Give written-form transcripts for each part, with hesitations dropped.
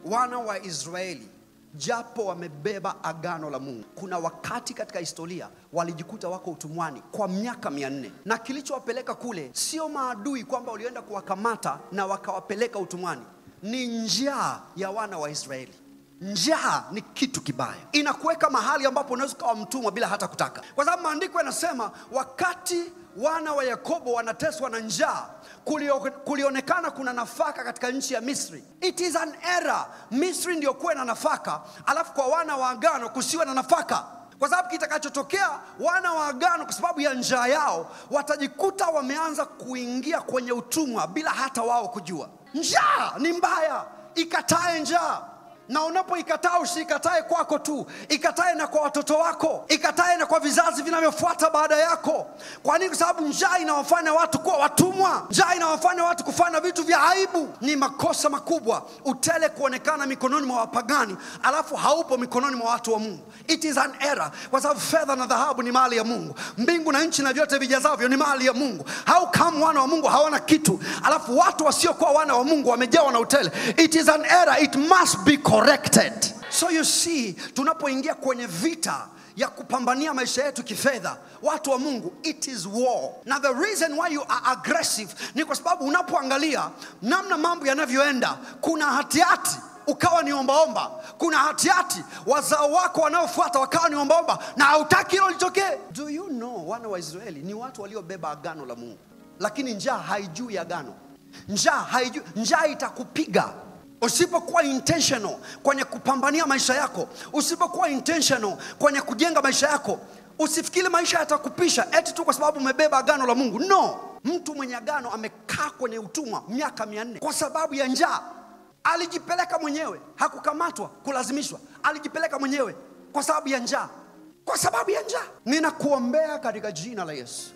wana wa Israeli japo wamebeba agano la Mungu, kuna wakati katika historia walijikuta wako utumwani kwa miaka 400. Na kilichowapeleka kule sio maadui kwamba walienda kuwakamata na wakawapeleka utumwani, ni njaa ya wana wa Israeli. Njaa ni kitu kibaya, inakuweka mahali ambapo unaweza kuwa mtumwa bila hata kutaka. Kwa sababu maandiko yanasema wakati wana wa Yakobo wanateswa na njaa, kulionekana kuna nafaka katika nchi ya Misri. It is an error. Misri ndio kuwe na nafaka, alafu kwa wana wa agano kusiwe na nafaka. Kwa sababu kitakachotokea, wana wa agano kwa sababu ya njaa yao watajikuta wameanza kuingia kwenye utumwa bila hata wao kujua. Njaa ni mbaya, ikatae njaa. Na unapoikataa usikatae kwako tu, ikatae na kwa watoto wako, ikatae na kwa vizazi vinavyofuata baada yako. Kwa nini? Kwa sababu njaa inawafanya watu kuwa watumwa. Njaa inawafanya watu kufanya vitu vya aibu. Ni makosa makubwa utele kuonekana mikononi mwa wapagani alafu haupo mikononi mwa watu wa Mungu. It is an error. Kwa sababu fedha na dhahabu ni mali ya Mungu, mbingu na nchi na vyote vijazavyo ni mali ya Mungu. How come wana wa Mungu hawana kitu alafu watu wasiokuwa wana wa Mungu wamejawa na utele? It is an error. It must be corrected. So you see, tunapoingia kwenye vita ya kupambania maisha yetu kifedha, watu wa Mungu, it is war. Now the reason why you are aggressive ni kwa sababu unapoangalia namna mambo yanavyoenda, kuna hatihati ukawa ni ombaomba, kuna hatihati wazao wako wanaofuata wakawa ni ombaomba na hautaki hilo litokee. Do you know wana wa Israeli ni watu waliobeba agano la Mungu, lakini njaa haijui agano. Njaa itakupiga usipokuwa intentional kwenye kupambania maisha yako, usipokuwa intentional kwenye kujenga maisha yako. Usifikiri maisha yatakupisha eti tu kwa sababu umebeba agano la Mungu. No, mtu mwenye agano amekaa kwenye utumwa miaka 400 kwa sababu ya njaa. Alijipeleka mwenyewe, hakukamatwa, kulazimishwa. Alijipeleka mwenyewe kwa sababu ya njaa. Kwa sababu ya njaa. Ninakuombea katika jina la Yesu,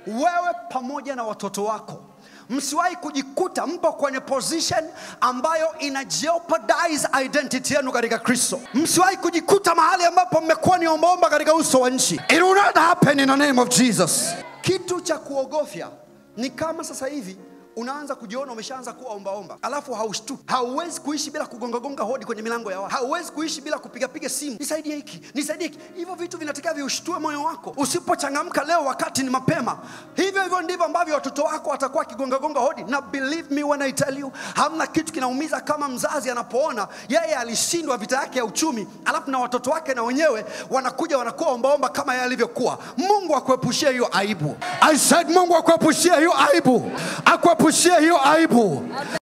wewe pamoja na watoto wako msiwahi kujikuta mpo kwenye position ambayo ina jeopardize identity yenu katika Kristo. Msiwahi kujikuta mahali ambapo mmekuwa ni ombaomba katika uso wa nchi. It will not happen in the name of Jesus. Kitu cha kuogofya ni kama sasa hivi unaanza kujiona umeshaanza kuwa ombaomba, alafu haushtuki. Hauwezi kuishi bila kugonga hodi kwenye milango ya watu. Hauwezi kuishi bila kupiga simu, nisaidie hiki, nisaidie hiki. Hivyo vitu vinatakiwa viushtue moyo wako. Usipochangamka leo wakati ni mapema, hivyo ndivyo ambavyo watoto wako watakuwa kigonga hodi. Na believe me when I tell you, hamna kitu kinaumiza kama mzazi anapoona yeye alishindwa vita yake ya uchumi, alafu na watoto wake na wenyewe wanakuja wanakuwa ombaomba kama yeye alivyokuwa. Mungu akuepushie hiyo aibu. I said Mungu akuepushie hiyo aibu. Akuepushie hiyo aibu.